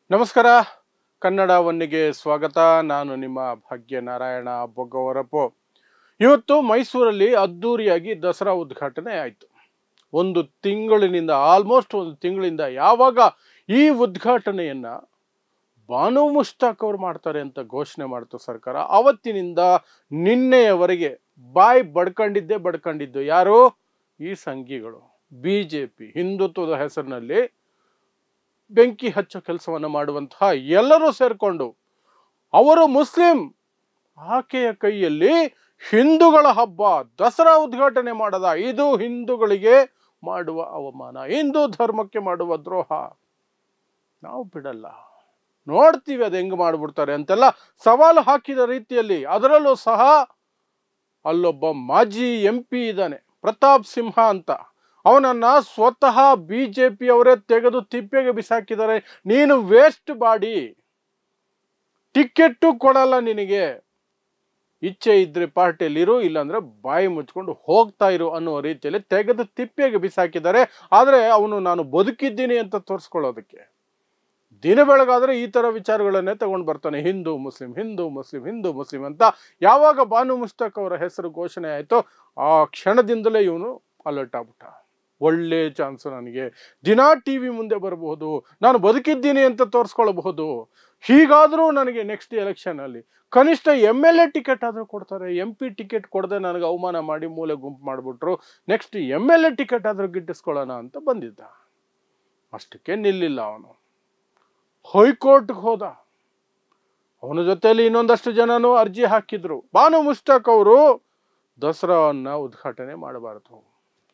ನಮಸ್ಕಾರ. ಕನ್ನಡ ಒನ್ನಿಗೆ ಸ್ವಾಗತ. ನಾನು ನಿಮ್ಮ ಭಾಗ್ಯನಾರಾಯಣ ಬೊಗ್ಗವರಪು. ಇವತ್ತು ಮೈಸೂರಲ್ಲಿ ಅದ್ದೂರಿಯಾಗಿ ದಸರಾ ಉದ್ಘಾಟನೆ ಆಯಿತು. ಆಲ್ಮೋಸ್ಟ್ ಒಂದು ತಿಂಗಳಿಂದ ಯಾವಾಗ ಈ ಉದ್ಘಾಟನೆಯನ್ನ ಬಾನು ಮುಷ್ತಾಕ್ ಅವರು ಮಾಡ್ತಾರೆ ಅಂತ ಘೋಷಣೆ ಮಾಡ್ತು ಸರ್ಕಾರ, ಅವತ್ತಿನಿಂದ ನಿನ್ನೆಯವರೆಗೆ ಬಾಯಿ ಬಡ್ಕೊಂಡಿದ್ದು ಯಾರು? ಈ ಸಂಘಿಗಳು, ಬಿಜೆಪಿ, ಹಿಂದುತ್ವದ ಹೆಸರಿನಲ್ಲಿ ಬೆಂಕಿ ಹಚ್ಚೋ ಕೆಲಸವನ್ನು ಮಾಡುವಂತಹ ಎಲ್ಲರೂ ಸೇರ್ಕೊಂಡು ಅವರು ಮುಸ್ಲಿಂ, ಆಕೆಯ ಕೈಯಲ್ಲಿ ಹಿಂದೂಗಳ ಹಬ್ಬ ದಸರಾ ಉದ್ಘಾಟನೆ ಮಾಡದ, ಇದು ಹಿಂದೂಗಳಿಗೆ ಮಾಡುವ ಅವಮಾನ, ಹಿಂದೂ ಧರ್ಮಕ್ಕೆ ಮಾಡುವ ದ್ರೋಹ. ನಾವು ಬಿಡಲ್ಲ, ನೋಡ್ತೀವಿ ಅದು ಹೆಂಗ್ ಮಾಡ್ಬಿಡ್ತಾರೆ ಅಂತೆಲ್ಲ ಸವಾಲು ಹಾಕಿದ ರೀತಿಯಲ್ಲಿ. ಅದರಲ್ಲೂ ಸಹ ಅಲ್ಲೊಬ್ಬ ಮಾಜಿ MP ಇದ್ದಾನೆ, ಪ್ರತಾಪ್ ಸಿಂಹ ಅಂತ. ಅವನನ್ನ ಸ್ವತಃ ಬಿಜೆಪಿ ಅವರೇ ತೆಗೆದು ತಿಪ್ಪೆಗೆ ಬಿಸಾಕಿದ್ದಾರೆ. ನೀನು ವೇಸ್ಟ್ ಬಾಡಿ, ಟಿಕೆಟ್ ಕೊಡಲ್ಲ ನಿನಗೆ, ಇಚ್ಛೆ ಇದ್ರೆ ಪಾರ್ಟಿಯಲ್ಲಿ ಇರು, ಇಲ್ಲಾಂದ್ರೆ ಬಾಯಿ ಮುಚ್ಕೊಂಡು ಹೋಗ್ತಾ ಇರು ಅನ್ನುವ ರೀತಿಯಲ್ಲಿ ತೆಗೆದು ತಿಪ್ಪೆಗೆ ಬಿಸಾಕಿದ್ದಾರೆ. ಆದ್ರೆ ಅವನು ನಾನು ಬದುಕಿದ್ದೀನಿ ಅಂತ ತೋರಿಸ್ಕೊಳ್ಳೋದಕ್ಕೆ ದಿನ ಬೆಳಗಾದ್ರೆ ಈ ತರ ವಿಚಾರಗಳನ್ನೇ ತಗೊಂಡು ಬರ್ತಾನೆ. Hindu Muslim, Hindu Muslim, Hindu Muslim ಅಂತ. ಯಾವಾಗ ಬಾನು ಮುಷ್ತಾಕ್ ಅವರ ಹೆಸರು ಘೋಷಣೆ ಆಯ್ತೋ ಆ ಕ್ಷಣದಿಂದಲೇ ಇವನು ಅಲರ್ಟ್ ಆಗ್ಬಿಟ್ಟ. ಒಳ್ಳೆ ಚಾನ್ಸ್ ನನಗೆ, ದಿನಾ TV ಮುಂದೆ ಬರಬಹುದು, ನಾನು ಬದುಕಿದ್ದೀನಿ ಅಂತ ತೋರಿಸ್ಕೊಳ್ಬಹುದು. ಹೀಗಾದರೂ ನನಗೆ ನೆಕ್ಸ್ಟ್ ಎಲೆಕ್ಷನ್ ಅಲ್ಲಿ ಕನಿಷ್ಠ MLA ಟಿಕೆಟ್ ಆದರೂ ಕೊಡ್ತಾರೆ. MP ಟಿಕೆಟ್ ಕೊಡದೆ ನನಗೆ ಅವಮಾನ ಮಾಡಿ ಮೂಲೆ ಗುಂಪು ಮಾಡಿಬಿಟ್ರು, ನೆಕ್ಸ್ಟ್ MLA ಟಿಕೆಟ್ ಆದರೂ ಗಿಟ್ಟಿಸ್ಕೊಳ್ಳೋಣ ಅಂತ ಬಂದಿದ್ದ. ಅಷ್ಟಕ್ಕೆ ನಿಲ್ಲಿಲ್ಲ ಅವನು, ಹೈಕೋರ್ಟ್ಗೆ ಹೋದ. ಅವನ ಜೊತೆಯಲ್ಲಿ ಇನ್ನೊಂದಷ್ಟು ಜನನು ಅರ್ಜಿ ಹಾಕಿದ್ರು. ಬಾನು ಮುಷ್ತಾಕ್ ಅವರು ದಸರಾವನ್ನ ಉದ್ಘಾಟನೆ ಮಾಡಬಾರದು,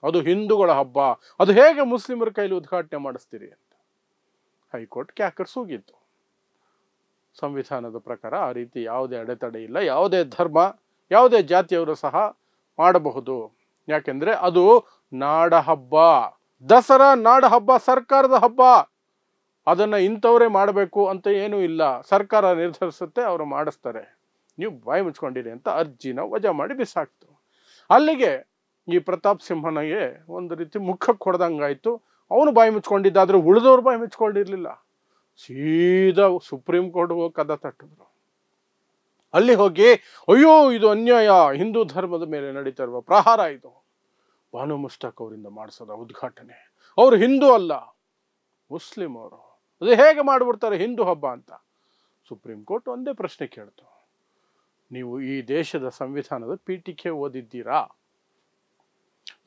ಅದು ಹಿಂದೂಗಳ ಹಬ್ಬ, ಅದು ಹೇಗೆ ಮುಸ್ಲಿಮರ ಕೈಲಿ ಉದ್ಘಾಟನೆ ಮಾಡಿಸ್ತೀರಿ ಅಂತ ಹೈಕೋರ್ಟ್ ಕ್ಯಾಕರ್ಸ್ ಹೋಗಿತ್ತು. ಸಂವಿಧಾನದ ಪ್ರಕಾರ ಆ ರೀತಿ ಯಾವುದೇ ಅಡೆತಡೆ ಇಲ್ಲ. ಯಾವುದೇ ಧರ್ಮ, ಯಾವುದೇ ಜಾತಿಯವರು ಸಹ ಮಾಡಬಹುದು. ಯಾಕೆಂದ್ರೆ ಅದು ನಾಡ ಹಬ್ಬ. ದಸರಾ ನಾಡ ಹಬ್ಬ, ಸರ್ಕಾರದ ಹಬ್ಬ. ಅದನ್ನ ಇಂಥವರೇ ಮಾಡಬೇಕು ಅಂತ ಏನೂ ಇಲ್ಲ. ಸರ್ಕಾರ ನಿರ್ಧರಿಸುತ್ತೆ, ಅವರು ಮಾಡಿಸ್ತಾರೆ, ನೀವು ಬಾಯಿ ಮುಚ್ಕೊಂಡಿರಿ ಅಂತ ಅರ್ಜಿನ ವಜಾ ಮಾಡಿ ಬಿಸಾಕ್ತು. ಅಲ್ಲಿಗೆ ಈ ಪ್ರತಾಪ್ ಸಿಂಹನಿಗೆ ಒಂದು ರೀತಿ ಮುಖಕ್ಕೆ ಹೊಡೆದಂಗಾಯ್ತು. ಅವನು ಬಾಯಿ ಮುಚ್ಕೊಂಡಿದ್ದಾದ್ರೆ ಉಳಿದವ್ರು ಬಾಯಿ ಮುಚ್ಕೊಂಡಿರ್ಲಿಲ್ಲ. ಸೀದಾ ಸುಪ್ರೀಂ ಕೋರ್ಟ್ ಹೋಗಿ ಕದ ತಟ್ಟಿದ್ರು. ಅಲ್ಲಿ ಹೋಗಿ ಅಯ್ಯೋ ಇದು ಅನ್ಯಾಯ, ಹಿಂದೂ ಧರ್ಮದ ಮೇಲೆ ನಡೀತಾ ಇರುವ ಪ್ರಹಾರ ಇದು, ಬಾನು ಮುಷ್ತಾಕ್ ಅವರಿಂದ ಮಾಡಿಸೋದ ಉದ್ಘಾಟನೆ, ಅವರು ಹಿಂದೂ ಅಲ್ಲ ಮುಸ್ಲಿಂ ಅವರು, ಅದು ಹೇಗೆ ಮಾಡ್ಬಿಡ್ತಾರೆ ಹಿಂದೂ ಹಬ್ಬ ಅಂತ. ಸುಪ್ರೀಂ ಕೋರ್ಟ್ ಒಂದೇ ಪ್ರಶ್ನೆ ಕೇಳ್ತು, ನೀವು ಈ ದೇಶದ ಸಂವಿಧಾನದ ಪೀಠಿಕೆ ಓದಿದ್ದೀರಾ?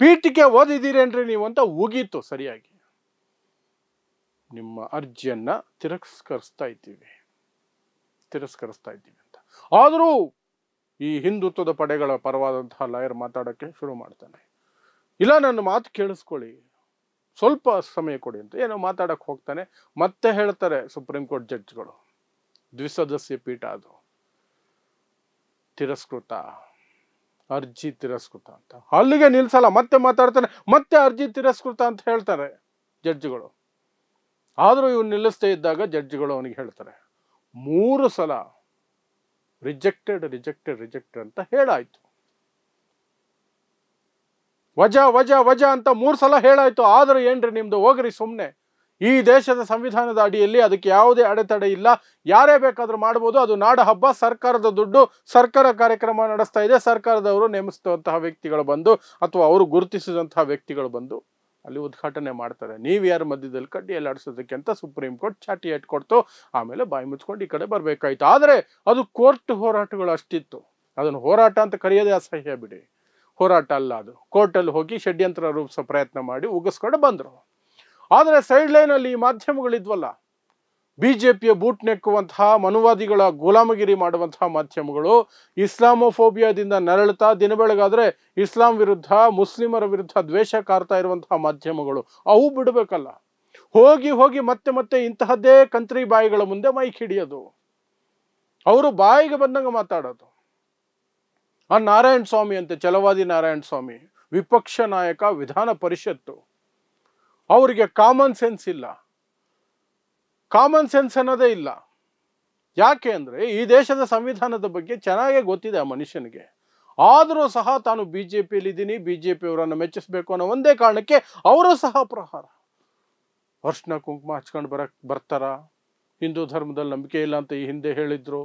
ಪೀಠಿಕೆ ಓದಿದ್ದೀರೇನ್ರಿ ನೀವು ಅಂತ ಉಗೀತು. ಸರಿಯಾಗಿ ನಿಮ್ಮ ಅರ್ಜಿಯನ್ನ ತಿರಸ್ಕರಿಸ್ತಾ ಇದ್ದೀವಿ ಅಂತ. ಆದರೂ ಈ ಹಿಂದುತ್ವದ ಪಡೆಗಳ ಪರವಾದಂತಹ ಲಾಯರ್ ಮಾತಾಡೋಕ್ಕೆ ಶುರು ಮಾಡ್ತಾನೆ. ಇಲ್ಲ, ನನ್ನ ಮಾತು ಕೇಳಿಸ್ಕೊಳ್ಳಿ, ಸ್ವಲ್ಪ ಸಮಯ ಕೊಡಿ ಅಂತ ಏನೋ ಮಾತಾಡಕ್ಕೆ ಹೋಗ್ತಾನೆ. ಮತ್ತೆ ಹೇಳ್ತಾರೆ ಸುಪ್ರೀಂ ಕೋರ್ಟ್ ಜಡ್ಜ್ಗಳು, ದ್ವಿಸದಸ್ಯ ಪೀಠ ಅದು, ತಿರಸ್ಕೃತ, ಅರ್ಜಿ ತಿರಸ್ಕೃತ ಅಂತ. ಅಲ್ಲಿಗೆ ನಿಲ್ಸಲ್ಲ, ಮತ್ತೆ ಮಾತಾಡ್ತಾನೆ, ಮತ್ತೆ ಅರ್ಜಿ ತಿರಸ್ಕೃತ ಅಂತ ಹೇಳ್ತಾರೆ ಜಡ್ಜ್ಗಳು. ಆದರೂ ಇವ್ನು ನಿಲ್ಲಿಸ್ತೇ ಇದ್ದಾಗ ಜಡ್ಜ್ಗಳು ಅವನಿಗೆ ಹೇಳ್ತಾರೆ, 3 ಸಲ ರಿಜೆಕ್ಟೆಡ್ ಅಂತ ಹೇಳಾಯ್ತು. ವಜಾ ಅಂತ 3 ಸಲ ಹೇಳಾಯ್ತು. ಆದ್ರೆ ಏನ್ರಿ ನಿಮ್ದು, ಹೋಗ್ರಿ ಸುಮ್ನೆ. ಈ ದೇಶದ ಸಂವಿಧಾನದ ಅಡಿಯಲ್ಲಿ ಅದಕ್ಕೆ ಯಾವುದೇ ಅಡೆತಡೆ ಇಲ್ಲ, ಯಾರೇ ಬೇಕಾದ್ರೂ ಮಾಡ್ಬೋದು. ಅದು ನಾಡ ಹಬ್ಬ, ಸರ್ಕಾರದ ದುಡ್ಡು, ಸರ್ಕಾರ ಕಾರ್ಯಕ್ರಮ ನಡೆಸ್ತಾ ಇದೆ, ಸರ್ಕಾರದವರು ನೇಮಿಸಿದಂತಹ ವ್ಯಕ್ತಿಗಳು ಬಂದು ಅಥವಾ ಅವರು ಗುರುತಿಸಿದಂತಹ ವ್ಯಕ್ತಿಗಳು ಬಂದು ಅಲ್ಲಿ ಉದ್ಘಾಟನೆ ಮಾಡ್ತಾರೆ. ನೀವು ಯಾರ ಮಧ್ಯದಲ್ಲಿ ಕಡ್ಡಿಯಲ್ಲಿ ಆಡಿಸೋದಕ್ಕೆ ಅಂತ ಸುಪ್ರೀಂ ಕೋರ್ಟ್ ಚಾಟಿ ಇಟ್ಕೊಡ್ತು. ಆಮೇಲೆ ಬಾಯಿ ಮುಚ್ಕೊಂಡು ಈ ಕಡೆ ಬರ್ಬೇಕಾಯ್ತು. ಆದ್ರೆ ಅದು ಕೋರ್ಟ್ ಹೋರಾಟಗಳು ಅಷ್ಟಿತ್ತು. ಅದನ್ನು ಹೋರಾಟ ಅಂತ ಕರೆಯೋದೇ ಅಸಹ್ಯ ಬಿಡಿ. ಹೋರಾಟ ಅಲ್ಲ ಅದು. ಕೋರ್ಟಲ್ಲಿ ಹೋಗಿ ಷಡ್ಯಂತ್ರ ರೂಪಿಸೋ ಪ್ರಯತ್ನ ಮಾಡಿ ಉಗಿಸ್ಕೊಂಡು ಬಂದರು. ಆದರೆ ಸೈಡ್ ಲೈನ್ ಅಲ್ಲಿ ಈ ಮಾಧ್ಯಮಗಳಿದ್ವಲ್ಲ, ಬಿಜೆಪಿಯ ಬೂಟ್ ನೆಕ್ಕುವಂತಹ, ಮನುವಾದಿಗಳ ಗುಲಾಮಗಿರಿ ಮಾಡುವಂತಹ ಮಾಧ್ಯಮಗಳು, ಇಸ್ಲಾಮೋಫೋಬಿಯಾದಿಂದ ನರಳುತ್ತಾ ದಿನ ಬೆಳಗಾದ್ರೆ ಇಸ್ಲಾಂ ವಿರುದ್ಧ, ಮುಸ್ಲಿಮರ ವಿರುದ್ಧ ದ್ವೇಷ ಕಾರ್ತಾ ಇರುವಂತಹ ಮಾಧ್ಯಮಗಳು, ಅವು ಬಿಡಬೇಕಲ್ಲ. ಹೋಗಿ ಮತ್ತೆ ಇಂತಹದ್ದೇ ಕಂತ್ರಿ ಬಾಯಿಗಳ ಮುಂದೆ ಮೈಕ್ ಹಿಡಿಯೋದು, ಅವರು ಬಾಯಿಗೆ ಬಂದಂಗ ಮಾತಾಡೋದು. ಆ ನಾರಾಯಣ ಸ್ವಾಮಿ ಅಂತೆ, ಛಲವಾದಿ ನಾರಾಯಣ ಸ್ವಾಮಿ, ವಿಪಕ್ಷ ನಾಯಕ, ವಿಧಾನ ಪರಿಷತ್ತು, ಅವರಿಗೆ ಕಾಮನ್ ಸೆನ್ಸ್ ಇಲ್ಲ. ಕಾಮನ್ ಸೆನ್ಸ್ ಅನ್ನೋದೇ ಇಲ್ಲ. ಯಾಕೆ ಅಂದ್ರೆ ಈ ದೇಶದ ಸಂವಿಧಾನದ ಬಗ್ಗೆ ಚೆನ್ನಾಗೇ ಗೊತ್ತಿದೆ ಆ ಮನುಷ್ಯನಿಗೆ. ಆದರೂ ಸಹ ತಾನು ಬಿಜೆಪಿಯಲ್ಲಿ ಇದ್ದೀನಿ, ಬಿಜೆಪಿ ಅವರನ್ನು ಮೆಚ್ಚಿಸಬೇಕು ಅನ್ನೋ ಒಂದೇ ಕಾರಣಕ್ಕೆ ಅವರು ಸಹ ಪ್ರಹಾರ. ಅರ್ಶಿನ ಕುಂಕುಮ ಹಚ್ಕೊಂಡು ಬರ್ತಾರ, ಹಿಂದೂ ಧರ್ಮದಲ್ಲಿ ನಂಬಿಕೆ ಇಲ್ಲ ಅಂತ ಈ ಹಿಂದೆ ಹೇಳಿದ್ರು,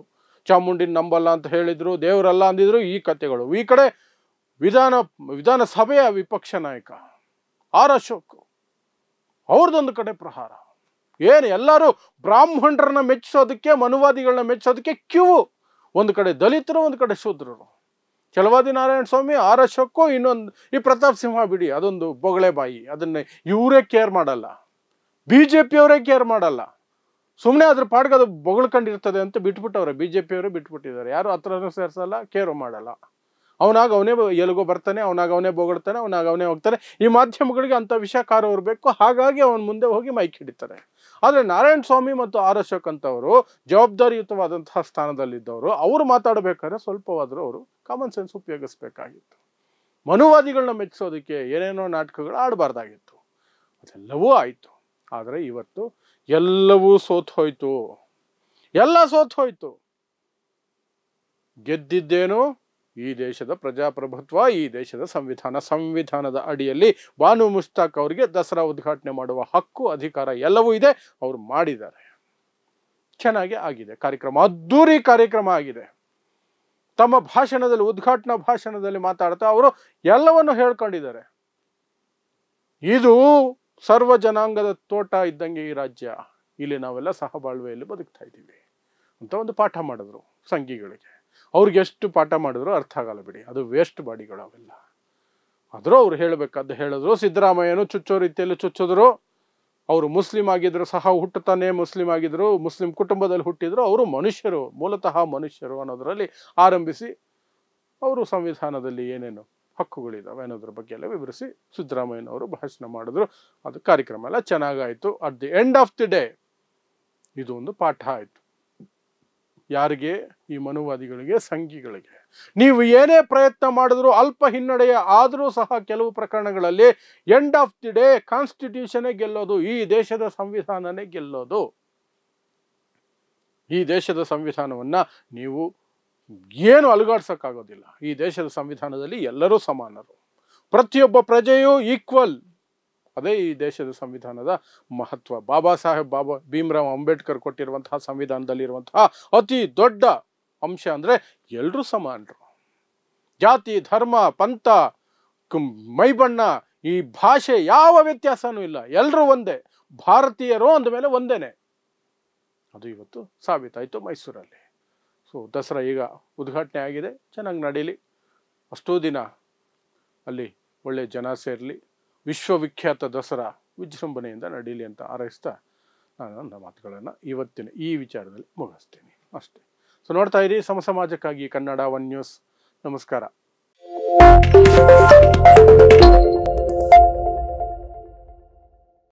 ಚಾಮುಂಡಿನ ನಂಬಲ್ಲ ಅಂತ ಹೇಳಿದ್ರು, ದೇವರಲ್ಲ ಅಂದಿದ್ರು. ಈ ಕಥೆಗಳು. ಈ ಕಡೆ ವಿಧಾನಸಭೆಯ ವಿಪಕ್ಷ ನಾಯಕ ಆರ್ ಅಶೋಕ್, ಅವ್ರದ್ದೊಂದು ಕಡೆ ಪ್ರಹಾರ. ಏನು ಎಲ್ಲರೂ ಬ್ರಾಹ್ಮಣರನ್ನ ಮೆಚ್ಚಿಸೋದಕ್ಕೆ, ಮನುವಾದಿಗಳನ್ನ ಮೆಚ್ಚಿಸೋದಕ್ಕೆ ಕ್ಯೂ. ಒಂದು ಕಡೆ ದಲಿತರು, ಒಂದು ಕಡೆ ಶೂದ್ರರು. ಛಲವಾದಿ ನಾರಾಯಣ ಸ್ವಾಮಿ, ಆರ್ ಅಶೋಕ್, ಇನ್ನೊಂದು ಈ ಪ್ರತಾಪ್ ಸಿಂಹ ಬಿಡಿ, ಅದೊಂದು ಬೊಗಳೆ ಬಾಯಿ. ಅದನ್ನ ಇವರೇ ಕೇರ್ ಮಾಡಲ್ಲ, ಬಿಜೆಪಿಯವರೇ ಕೇರ್ ಮಾಡಲ್ಲ. ಸುಮ್ಮನೆ ಅದ್ರ ಪಾಡ್ಗೆ ಅದು ಬೊಗಳ್ಕೊಂಡಿರ್ತದೆ ಅಂತ ಬಿಟ್ಬಿಟ್ಟವ್ರೆ. ಬಿಜೆಪಿಯವರೇ ಬಿಟ್ಬಿಟ್ಟಿದ್ದಾರೆ. ಯಾರು ಹತ್ರನೂ ಸೇರಿಸಲ್ಲ, ಕೇರು ಮಾಡಲ್ಲ. ಅವನಾಗ ಅವನೇ ಎಲ್ಲಿಗೋ ಬರ್ತಾನೆ, ಅವನಾಗ ಅವನೇ ಬೊಗಳ್ತಾನೆ, ಅವನಾಗ ಅವನೇ ಹೋಗ್ತಾನೆ. ಈ ಮಾಧ್ಯಮಗಳಿಗೆ ಅಂಥ ವಿಷಕಾರ ಇರಬೇಕು, ಹಾಗಾಗಿ ಅವನ ಮುಂದೆ ಹೋಗಿ ಮೈಕ್ ಹಿಡಿತಾರೆ. ಆದರೆ ನಾರಾಯಣ ಸ್ವಾಮಿ ಮತ್ತು ಆರ್ ಅಶೋಕ್ ಅಂತವರು ಜವಾಬ್ದಾರಿಯುತವಾದಂತಹ ಸ್ಥಾನದಲ್ಲಿದ್ದವರು. ಅವರು ಮಾತಾಡಬೇಕಾದ್ರೆ ಸ್ವಲ್ಪವಾದರೂ ಅವರು ಕಾಮನ್ ಸೆನ್ಸ್ ಉಪಯೋಗಿಸ್ಬೇಕಾಗಿತ್ತು. ಮನುವಾದಿಗಳನ್ನ ಮೆಚ್ಚಿಸೋದಕ್ಕೆ ಏನೇನೋ ನಾಟಕಗಳು ಆಡಬಾರ್ದಾಗಿತ್ತು. ಅದೆಲ್ಲವೂ ಆಯಿತು. ಆದರೆ ಇವತ್ತು ಎಲ್ಲವೂ ಸೋತ್ ಹೋಯ್ತು. ಎಲ್ಲ ಸೋತ್ ಹೋಯ್ತು. ಗೆದ್ದಿದ್ದೇನು ಈ ದೇಶದ ಪ್ರಜಾಪ್ರಭುತ್ವ, ಈ ದೇಶದ ಸಂವಿಧಾನದ ಅಡಿಯಲ್ಲಿ ಬಾನು ಮುಷ್ತಾಕ್ ಅವರಿಗೆ ದಸರಾ ಉದ್ಘಾಟನೆ ಮಾಡುವ ಹಕ್ಕು, ಅಧಿಕಾರ ಎಲ್ಲವೂ ಇದೆ. ಅವರು ಮಾಡಿದ್ದಾರೆ. ಚೆನ್ನಾಗಿ ಆಗಿದೆ ಕಾರ್ಯಕ್ರಮ, ಅದ್ದೂರಿ ಕಾರ್ಯಕ್ರಮ ಆಗಿದೆ. ತಮ್ಮ ಭಾಷಣದಲ್ಲಿ, ಉದ್ಘಾಟನಾ ಭಾಷಣದಲ್ಲಿ ಮಾತಾಡ್ತಾ ಅವರು ಎಲ್ಲವನ್ನು ಹೇಳ್ಕೊಂಡಿದ್ದಾರೆ. ಇದು ಸರ್ವ ಜನಾಂಗದ ತೋಟ ಇದ್ದಂಗೆ ಈ ರಾಜ್ಯ, ಇಲ್ಲಿ ನಾವೆಲ್ಲ ಸಹಬಾಳ್ವೆಯಲ್ಲಿ ಬದುಕ್ತಾ ಇದ್ದೀವಿ ಅಂತ ಒಂದು ಪಾಠ ಮಾಡಿದ್ರು ಸಂಘಿಗಳಿಗೆ. ಅವ್ರಿಗೆ ಎಷ್ಟು ಪಾಠ ಮಾಡಿದ್ರು ಅರ್ಥ ಆಗಲ್ಲ ಬಿಡಿ, ಅದು ವೇಸ್ಟ್ ಬಾಡಿಗಳು ಅವೆಲ್ಲ. ಆದರೂ ಅವ್ರು ಹೇಳಬೇಕಾದ್ದು ಹೇಳಿದ್ರು. ಸಿದ್ದರಾಮಯ್ಯನು ಚುಚ್ಚೋ ರೀತಿಯಲ್ಲಿ ಚುಚ್ಚಿದ್ರು. ಅವರು ಮುಸ್ಲಿಂ ಆಗಿದ್ರು ಸಹ, ಹುಟ್ಟುತ್ತಾನೆ ಮುಸ್ಲಿಂ ಆಗಿದ್ರು, ಮುಸ್ಲಿಂ ಕುಟುಂಬದಲ್ಲಿ ಹುಟ್ಟಿದ್ರು. ಅವರು ಮನುಷ್ಯರು, ಮೂಲತಃ ಮನುಷ್ಯರು ಅನ್ನೋದರಲ್ಲಿ ಆರಂಭಿಸಿ ಅವರು ಸಂವಿಧಾನದಲ್ಲಿ ಏನೇನು ಹಕ್ಕುಗಳಿದ್ದಾವೆ ಅನ್ನೋದ್ರ ಬಗ್ಗೆ ಎಲ್ಲ ವಿವರಿಸಿ ಸಿದ್ದರಾಮಯ್ಯನವರು ಭಾಷಣ ಮಾಡಿದ್ರು. ಅದು ಕಾರ್ಯಕ್ರಮ ಎಲ್ಲ ಚೆನ್ನಾಗಾಯಿತು. At the end of the day ಇದು ಒಂದು ಪಾಠ ಆಯಿತು. ಯಾರಿಗೆ? ಈ ಮನುವಾದಿಗಳಿಗೆ, ಸಂಘಿಗಳಿಗೆ. ನೀವು ಏನೇ ಪ್ರಯತ್ನ ಮಾಡಿದ್ರು, ಅಲ್ಪ ಹಿನ್ನಡೆಯ ಆದರೂ ಸಹ ಕೆಲವು ಪ್ರಕರಣಗಳಲ್ಲಿ ಎಂಡ್ ಆಫ್ ದಿ ಡೇ ಕಾನ್ಸ್ಟಿಟ್ಯೂಷನ್ನೇ ಗೆಲ್ಲೋದು, ಈ ದೇಶದ ಸಂವಿಧಾನನೇ ಗೆಲ್ಲೋದು. ಈ ದೇಶದ ಸಂವಿಧಾನವನ್ನ ನೀವು ಏನು ಅಲುಗಾಡ್ಸಕ್ಕಾಗೋದಿಲ್ಲ. ಈ ದೇಶದ ಸಂವಿಧಾನದಲ್ಲಿ ಎಲ್ಲರೂ ಸಮಾನರು, ಪ್ರತಿಯೊಬ್ಬ ಪ್ರಜೆಯೂ ಈಕ್ವಲ್. ಅದೇ ಈ ದೇಶದ ಸಂವಿಧಾನದ ಮಹತ್ವ. ಭೀಮರಾವ್ ಅಂಬೇಡ್ಕರ್ ಕೊಟ್ಟಿರುವಂತಹ ಸಂವಿಧಾನದಲ್ಲಿರುವಂತಹ ಅತಿ ದೊಡ್ಡ ಅಂಶ ಅಂದ್ರೆ ಎಲ್ಲರೂ ಸಮಾನರು. ಜಾತಿ, ಧರ್ಮ, ಪಂಥ, ಮೈಬಣ್ಣ, ಈ ಭಾಷೆ ಯಾವ ವ್ಯತ್ಯಾಸನೂ ಇಲ್ಲ. ಎಲ್ಲರೂ ಒಂದೇ. ಭಾರತೀಯರು ಅಂದಮೇಲೆ ಒಂದೇನೆ. ಅದು ಇವತ್ತು ಸಾಬೀತಾಯಿತು ಮೈಸೂರಲ್ಲಿ. ಸೊ ದಸರಾ ಈಗ ಉದ್ಘಾಟನೆ ಆಗಿದೆ, ಚೆನ್ನಾಗಿ ನಡೀಲಿ. ಅಷ್ಟೂ ದಿನ ಅಲ್ಲಿ ಒಳ್ಳೆ ಜನ ಸೇರಲಿ, ವಿಶ್ವವಿಖ್ಯಾತ ದಸರಾ ವಿಜೃಂಭಣೆಯಿಂದ ನಡೀಲಿ ಅಂತ ಹಾರೈಸ್ತಾ ನಾನು ನನ್ನ ಮಾತುಗಳನ್ನು ಇವತ್ತಿನ ಈ ವಿಚಾರದಲ್ಲಿ ಮುಗಿಸ್ತೀನಿ ಅಷ್ಟೇ. ಸೊ ನೋಡ್ತಾ ಇರಿ ಸಮಾಜಕ್ಕಾಗಿ ಕನ್ನಡ 1 ನ್ಯೂಸ್. ನಮಸ್ಕಾರ.